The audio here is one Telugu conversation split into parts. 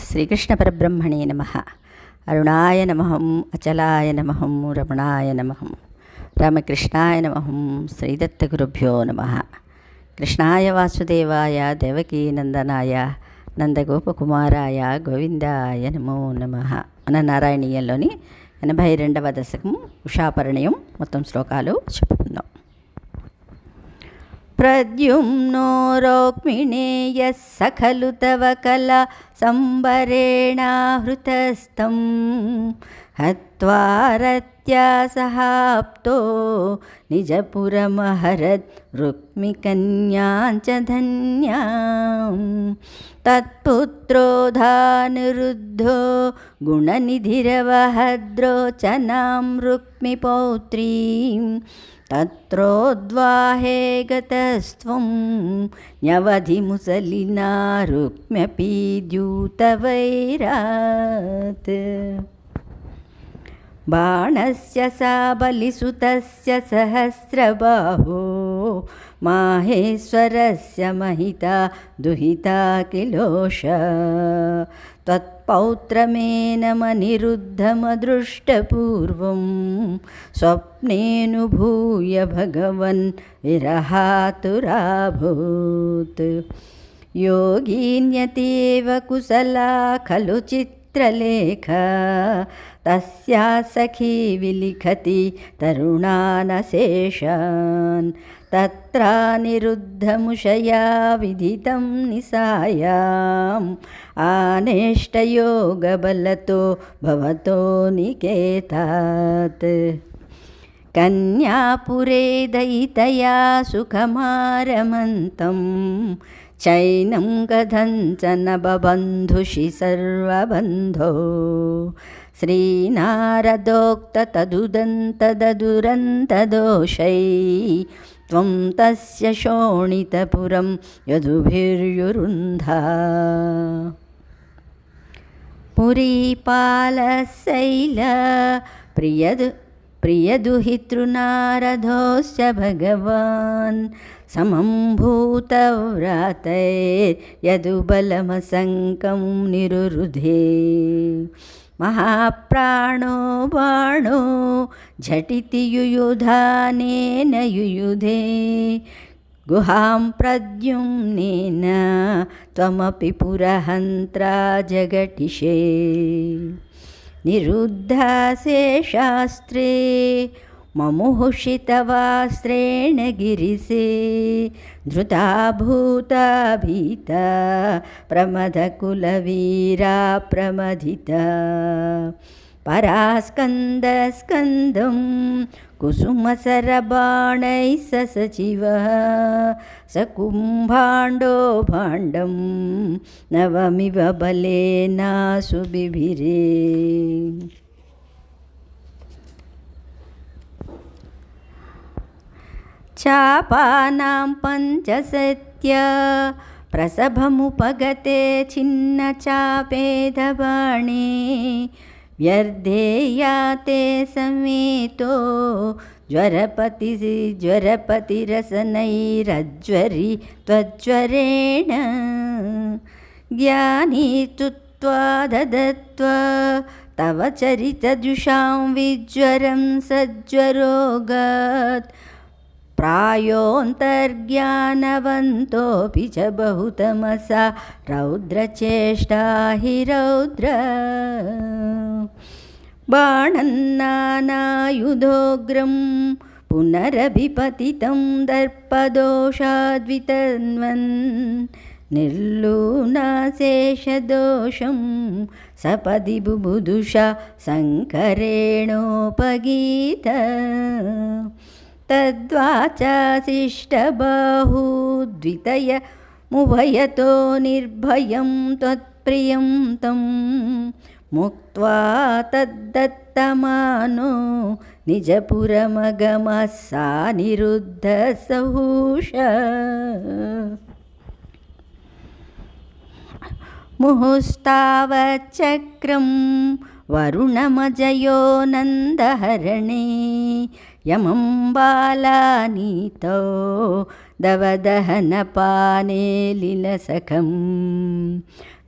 శ్రీకృష్ణపరబ్రహ్మణే నమః. అరుణాయ నమః, అచలాయ నమః, రమణాయ నమః, రామకృష్ణాయ నమః, శ్రీదత్తగురుభ్యో నమః. కృష్ణాయ వాసుదేవాయ దేవకీనందనాయ నందగోపకుమారాయ గోవిందాయ నమో నమః. మన నారాయణీయంలోని 82వ దశకం ఉషాపరిణయం మొత్తం శ్లోకాలు చెప్పుకుందాం. ప్రద్యుమ్నో రోక్మిణేయః సఖలు తవ కళా సంబరేణాహృతస్థం హత్వా రత్యా సహాప్తో నిజపురమహరద్ రుక్మికన్యాం చ ధన్యాం తత్పుత్రోధానిరుద్ధో గుణనిధిరవహద్రోచనాం రుక్మిపౌత్రీం తత్రోద్వాహే గతస్త్వం న్యవధిముసలినా రుక్మ్యపీద్యూతవైరాత్ బాణస్య సా బలిసుతస్య సహస్రబాహో మాహేశ్వరస్య మహితా దుహితా కిలోష త్వత్పౌత్రమేనమనిరుద్ధమదృష్టపూర్వం స్వప్నేనుభూయ భగవన్ విరహాతురాభూత్ యోగీన్యతేవ కుశలా ఖలు చిత్రలేఖ తస్యా సఖీ విలిఖతి తరుణానశేషాన్ తత్రానిరుద్ధముషయా విదితం నిసాయాం ఆనేష్టయోగబలతో భవతో నికేతాత్ కన్యాపురే దయితయా సుఖమారమంతం చైనం గధంచన బబంధుషి సర్వబంధో శ్రీనారదోక్త తదుదంతదదురంతదోషై త్వం తస్య శోణితపురం యదుభిర్యురుంధా పురీపాలశైల ప్రియదుహితృనారదోస్య భగవాన్ సమం భూతవ్రాతైర్యదుబలమసంకం నిరురుధే మహాప్రాణో బాణో ఝటితి యుయుధానేన యుయుధే గుహాం ప్రద్యుమ్నేన త్వమపి పురహంత్రా జగటిషే నిరుద్ధాశేషాస్త్రే మముహుషితవాస్త్రేణ గిరిసే ధృతా భూతా భీతా ప్రమదకులవీరా ప్రమదితా పరాస్కందస్కందం కుసుమసరబాణైః ససచివః సకుంభాండో భాండం నవమివ బలేనాసు బిభిరే. చాపానాం పంచసత్య ప్రసభముపగతే చిన్న చాపేదబాణే వ్యర్థేయాతే సమేతో జ్వరపతిరసనైరజ్వరి త్వజ్వరేణ జ్ఞానీ తుత్వా దదత్వా తవ చరితజుషాం విజ్వరం సజ్వరోగాత్ ప్రాయోంతర్జ్ఞానవంతోపి చ బహుతమసా రౌద్రచేష్టా హి రౌద్ర బాణన్నానాయుధోగ్రం పునరభిపతితం దర్పదోషాద్వితన్వన్ నిర్లూనాశేషదోషం సపది బుబుధుషా సంకరేణోపగీత తద్వాచాశిష్టబాహూద్వితయ ముభయతో నిర్భయం త్వత్ప్రియం తం ముక్త్వా తద్దత్తమానో నిజపురమగమః సా నిరుద్ధ సహూష ముహుస్తావచ్చక్రం వరుణమజయో నందహరణే యమం బాలానీతో దవదహనపానే లీలసఖం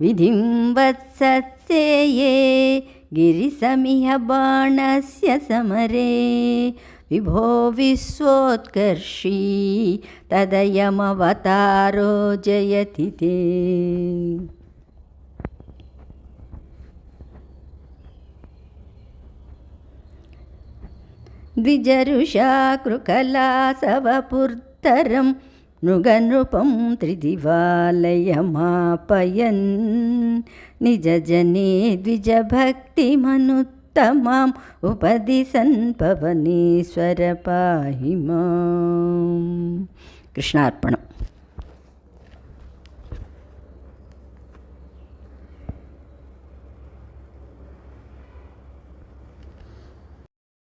विधिं वत्सत्सेये गिरिसमिह बाणस्य समरे विभो विश्वोत्कर्षी तदयमवतारो जयति ते। द्विजरुषा कृकलासवपुर्तरं मृगनृपं त्रिदिवालयमापयन् निजजने द्विजभक्तिमनुत्तमाम् उपदिशन् पवनेश्वर पाहि माम्. कृष्णार्पणम्.